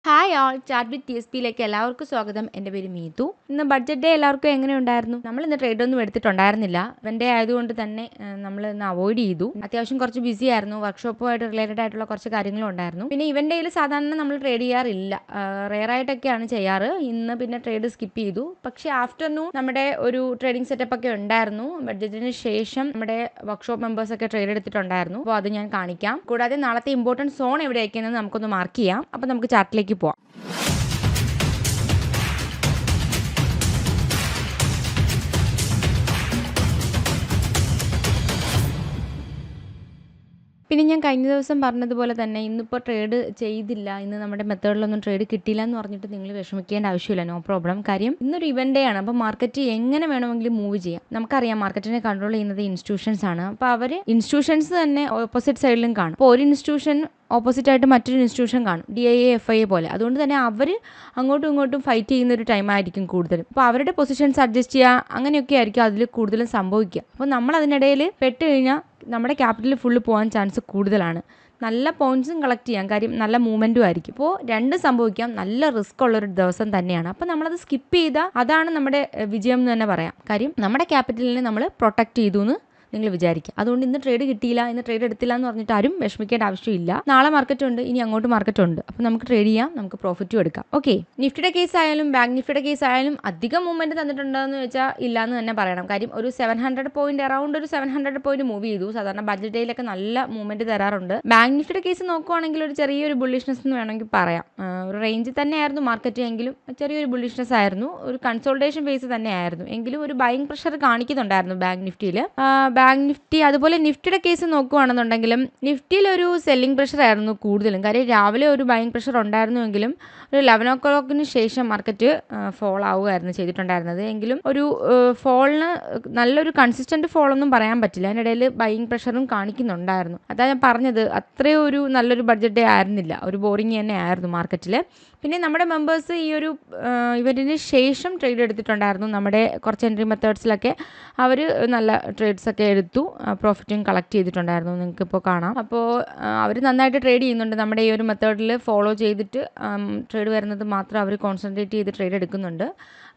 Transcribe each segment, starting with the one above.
Hi all chat with TSPയിലേക്ക് എല്ലാവർക്കും സ്വാഗതം. എൻ്റെ പേര് മീതു. ഇന്ന് ബഡ്ജറ്റ് ഡേ എല്ലാവർക്കും എങ്ങനെ ഉണ്ടായിരുന്നു? നമ്മൾ ഇന്ന് ട്രേഡ് ഒന്നും എടുത്തിട്ടുണ്ടായിരുന്നില്ല. ഇവൻ്റെ ആയതുകൊണ്ട് തന്നെ നമ്മൾ ഇന്ന് അവോയ്ഡ് ചെയ്തു. അത്യാവശ്യം കുറച്ച് ബിസി ആയിരുന്നു. വർക്ക്ഷോപ്പുമായിട്ട് റിലേറ്റഡ് ആയിട്ടുള്ള കുറച്ച് കാര്യങ്ങളും ഉണ്ടായിരുന്നു. പിന്നെ ഇവൻ്റെ കയ്യിൽ സാധാരണ നമ്മൾ ട്രേഡ് ചെയ്യാറില്ല, റെയറായിട്ടൊക്കെയാണ് ചെയ്യാറ്. ഇന്ന് പിന്നെ ട്രേഡ് സ്കിപ്പ് ചെയ്തു. പക്ഷേ ആഫ്റ്റർനൂൺ നമ്മുടെ ഒരു ട്രേഡിംഗ് സെറ്റപ്പ് ഒക്കെ ഉണ്ടായിരുന്നു. ബഡ്ജറ്റിന് ശേഷം നമ്മുടെ വർക്ക്ഷോപ്പ് മെമ്പേഴ്സൊക്കെ ട്രേഡ് എടുത്തിട്ടുണ്ടായിരുന്നു. അപ്പോൾ അത് ഞാൻ കാണിക്കാം. കൂടാതെ നാളത്തെ ഇമ്പോർട്ടൻറ്റ് സോൺ എവിടെയൊക്കെയാണെന്ന് നമുക്കൊന്ന് മാർക്ക് ചെയ്യാം. അപ്പോൾ നമുക്ക് ചാർട്ടിലേക്ക് പോവാം. പിന്നെ ഞാൻ കഴിഞ്ഞ ദിവസം പറഞ്ഞതുപോലെ തന്നെ ഇന്നിപ്പോൾ ട്രേഡ് ചെയ്തില്ല, ഇന്ന് നമ്മുടെ മെത്തേഡിലൊന്നും ട്രേഡ് കിട്ടിയില്ല എന്ന് പറഞ്ഞിട്ട് നിങ്ങൾ വിഷമിക്കേണ്ട ആവശ്യമില്ല. No problem. കാര്യം ഇന്നൊരു ഇവൻ്റ് ഡേ ആണ്. അപ്പോൾ മാർക്കറ്റ് എങ്ങനെ വേണമെങ്കിലും മൂവ് ചെയ്യാം. നമുക്കറിയാം മാർക്കറ്റിനെ കൺട്രോൾ ചെയ്യുന്നത് ഇൻസ്റ്റിറ്റ്യൂഷൻസ് ആണ്. അപ്പോൾ അവർ ഇൻസ്റ്റിറ്റ്യൂഷൻസ് തന്നെ ഓപ്പോസിറ്റ് സൈഡിലും കാണും. അപ്പോൾ ഒരു ഇൻസ്റ്റിറ്റ്യൂഷൻ ഓപ്പോസിറ്റായിട്ട് മറ്റൊരു ഇൻസ്റ്റിറ്റ്യൂഷൻ കാണും, DIA FIA പോലെ. അതുകൊണ്ട് തന്നെ അവർ അങ്ങോട്ടും ഇങ്ങോട്ടും ഫൈറ്റ് ചെയ്യുന്ന ഒരു ടൈം ആയിരിക്കും കൂടുതലും. അപ്പോൾ അവരുടെ പൊസിഷൻസ് അഡ്ജസ്റ്റ് ചെയ്യുക, അങ്ങനെയൊക്കെ ആയിരിക്കും അതിൽ കൂടുതലും സംഭവിക്കുക. അപ്പോൾ നമ്മൾ അതിനിടയിൽ പെട്ട് കഴിഞ്ഞാൽ നമ്മുടെ ക്യാപിറ്റൽ ഫുള്ള് പോകാൻ ചാൻസ് കൂടുതലാണ്. നല്ല പോയിന്റ്സും കളക്ട് ചെയ്യാം, കാര്യം നല്ല മൂവ്മെൻറ്റും ആയിരിക്കും. അപ്പോൾ രണ്ടും സംഭവിക്കാം. നല്ല റിസ്ക് ഉള്ളൊരു ദിവസം തന്നെയാണ്. അപ്പോൾ നമ്മളത് സ്കിപ്പ് ചെയ്താൽ അതാണ് നമ്മുടെ വിജയം എന്ന് തന്നെ പറയാം. കാര്യം നമ്മുടെ ക്യാപിറ്റലിനെ നമ്മൾ പ്രൊട്ടക്ട് ചെയ്തു എന്ന് നിങ്ങൾ വിചാരിക്കുക. അതുകൊണ്ട് ഇന്ന് ട്രേഡ് കിട്ടിയില്ല, ഇന്ന് ട്രേഡ് എടുത്തില്ല എന്ന് പറഞ്ഞിട്ട് ആരും വിഷമിക്കേണ്ട ആവശ്യമില്ല. നാളെ മാർക്കറ്റ് ഉണ്ട്, ഇനി അങ്ങോട്ട് മാർക്കറ്റ് ഉണ്ട്. അപ്പോൾ നമുക്ക് ട്രേഡ് ചെയ്യാം, നമുക്ക് പ്രോഫിറ്റും എടുക്കാം. ഓക്കെ, നിഫ്റ്റിയുടെ കേസ് ആയാലും ബാങ്ക് നിഫ്റ്റിയുടെ കേസ് ആയാലും അധികം മൂവ്മെൻറ്റ് തന്നിട്ടുണ്ടോയെന്ന് വെച്ചാൽ ഇല്ല എന്ന് തന്നെ പറയണം. കാര്യം ഒരു 700 പോയിന്റ് അറൗണ്ട് ഒരു 700 പോയിന്റ് മൂവ് ചെയ്തു. സാധാരണ ബഡ്ജറ്റ് ഡേയിലൊക്കെ നല്ല മൂവ്മെൻറ്റ് തരാറുണ്ട്. ബാങ്ക് നിഫ്റ്റിയുടെ കേസ് നോക്കുവാണെങ്കിൽ ഒരു ചെറിയൊരു ബുള്ളിഷ്നെസ് എന്ന് വേണമെങ്കിൽ പറയാം. ഒരു റേഞ്ചിൽ തന്നെയായിരുന്നു മാർക്കറ്റ്, എങ്കിലും ചെറിയൊരു ബുള്ളിഷ്നെസ് ആയിരുന്നു. ഒരു കൺസോൾട്ടേഷൻ ഫേസ് തന്നെയായിരുന്നു, എങ്കിലും ഒരു ബൈയിങ് പ്രഷർ കാണിക്കുന്നുണ്ടായിരുന്നു ബാങ്ക് നിഫ്റ്റിയിൽ. ബാങ്ക് നിഫ്റ്റി അതുപോലെ നിഫ്റ്റിയുടെ കേസ് നോക്കുകയാണെന്നുണ്ടെങ്കിലും നിഫ്റ്റിയിലൊരു സെല്ലിംഗ് പ്രഷർ ആയിരുന്നു കൂടുതലും. കാര്യം രാവിലെ ഒരു ബൈയിങ് പ്രഷർ ഉണ്ടായിരുന്നുവെങ്കിലും ഒരു 11 o'clock ശേഷം മാർക്കറ്റ് ഫോൾ ആവുകയായിരുന്നു ചെയ്തിട്ടുണ്ടായിരുന്നത്. എങ്കിലും ഒരു ഫോളിന് നല്ലൊരു കൺസിസ്റ്റൻറ്റ് ഫോളൊന്നും പറയാൻ പറ്റില്ല. അതിനിടയിൽ ബൈയിങ് പ്രഷറും കാണിക്കുന്നുണ്ടായിരുന്നു. അതാണ് ഞാൻ പറഞ്ഞത്, അത്രയും ഒരു നല്ലൊരു ബഡ്ജറ്റ് ഡേ ആയിരുന്നില്ല, ഒരു ബോറിങ് തന്നെ ആയിരുന്നു മാർക്കറ്റിൽ. പിന്നെ നമ്മുടെ മെമ്പേഴ്സ് ഈ ഒരു ഇവൻറ്റിന് ശേഷം ട്രേഡ് എടുത്തിട്ടുണ്ടായിരുന്നു. നമ്മുടെ കുറച്ച് എൻട്രി മെത്തേഡ്സിലൊക്കെ അവർ നല്ല ട്രേഡ്സൊക്കെ എടുത്തു, പ്രോഫിറ്റും കളക്ട് ചെയ്തിട്ടുണ്ടായിരുന്നു. നിങ്ങൾക്കിപ്പോൾ കാണാം. അപ്പോൾ അവർ നന്നായിട്ട് ട്രേഡ് ചെയ്യുന്നുണ്ട്. നമ്മുടെ ഈ ഒരു മെത്തേഡിൽ ഫോളോ ചെയ്തിട്ട് ട്രേഡ് വരുന്നത് മാത്രം അവർ കോൺസെൻട്രേറ്റ് ചെയ്ത് ട്രേഡ് എടുക്കുന്നുണ്ട്.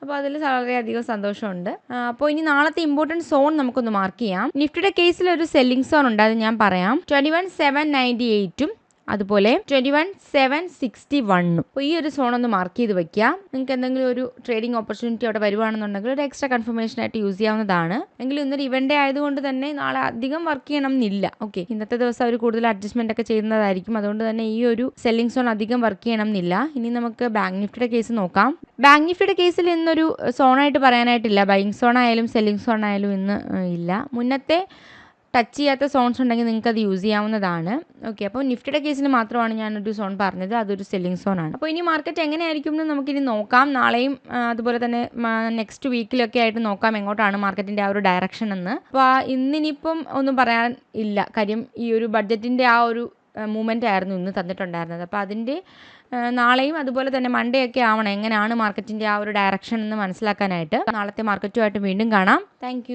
അപ്പോൾ അതിൽ വളരെയധികം സന്തോഷമുണ്ട്. അപ്പോൾ ഇനി നാളത്തെ ഇമ്പോർട്ടൻറ്റ് സോൺ നമുക്കൊന്ന് മാർക്ക് ചെയ്യാം. നിഫ്റ്റിയുടെ കേസിൽ ഒരു സെല്ലിംഗ് സോൺ ഉണ്ട്, അത് ഞാൻ പറയാം. 21,798 അതുപോലെ 21,761. അപ്പോൾ ഈ ഒരു സോൺ ഒന്ന് മാർക്ക് ചെയ്ത് വെക്കുക. നിങ്ങൾക്ക് എന്തെങ്കിലും ഒരു ട്രേഡിംഗ് ഓപ്പർച്യൂണിറ്റി അവിടെ വരുവാണെന്നുണ്ടെങ്കിൽ ഒരു എക്സ്ട്രാ കൺഫർമേഷൻ ആയിട്ട് യൂസ് ചെയ്യാവുന്നതാണ്. എങ്കിലും ഇന്നൊരു ഇവൻ്റ് ഡേ ആയതുകൊണ്ട് തന്നെ നാളെ അധികം വർക്ക് ചെയ്യണം എന്നില്ല. ഓക്കെ, ഇന്നത്തെ ദിവസം അവർ കൂടുതൽ അഡ്ജസ്റ്റ്മെൻ്റ് ഒക്കെ ചെയ്യുന്നതായിരിക്കും. അതുകൊണ്ട് തന്നെ ഈ ഒരു സെല്ലിംഗ് സോൺ അധികം വർക്ക് ചെയ്യണം എന്നില്ല. ഇനി നമുക്ക് ബാങ്ക് നിഫ്റ്റിയുടെ കേസ് നോക്കാം. ബാങ്ക് നിഫ്റ്റിയുടെ കേസിൽ ഇന്നൊരു സോണായിട്ട് പറയാനായിട്ടില്ല. ബൈയിങ് സോൺ ആയാലും സെല്ലിംഗ് സോൺ ആയാലും ഇന്ന് ഇല്ല. മുന്നത്തെ ടച്ച് ചെയ്യാത്ത സോൺസ് ഉണ്ടെങ്കിൽ നിങ്ങൾക്ക് അത് യൂസ് ചെയ്യാവുന്നതാണ്. ഓക്കെ, അപ്പോൾ നിഫ്റ്റിയുടെ കേസിന് മാത്രമാണ് ഞാനൊരു സോൺ പറഞ്ഞത്, അതൊരു സെല്ലിംഗ് സോൺ ആണ്. അപ്പോൾ ഇനി മാർക്കറ്റ് എങ്ങനെയായിരിക്കും എന്ന് നമുക്കിനി നോക്കാം. നാളെയും അതുപോലെ തന്നെ നെക്സ്റ്റ് വീക്കിലൊക്കെ ആയിട്ട് നോക്കാം എങ്ങോട്ടാണ് മാർക്കറ്റിൻ്റെ ആ ഒരു ഡയറക്ഷൻ എന്ന്. അപ്പോൾ ഇന്നിനിപ്പം ഒന്നും പറയാൻ ഇല്ല, കാര്യം ഈ ഒരു ബഡ്ജറ്റിൻ്റെ ആ ഒരു മൂവ്മെൻ്റ് ആയിരുന്നു ഇന്ന് തന്നിട്ടുണ്ടായിരുന്നത്. അപ്പോൾ അതിൻ്റെ നാളെയും അതുപോലെ തന്നെ മൺഡേ ഒക്കെ ആവണം എങ്ങനെയാണ് മാർക്കറ്റിൻ്റെ ആ ഒരു ഡയറക്ഷൻ എന്ന് മനസ്സിലാക്കാനായിട്ട്. നാളത്തെ മാർക്കറ്റുമായിട്ട് വീണ്ടും കാണാം. താങ്ക്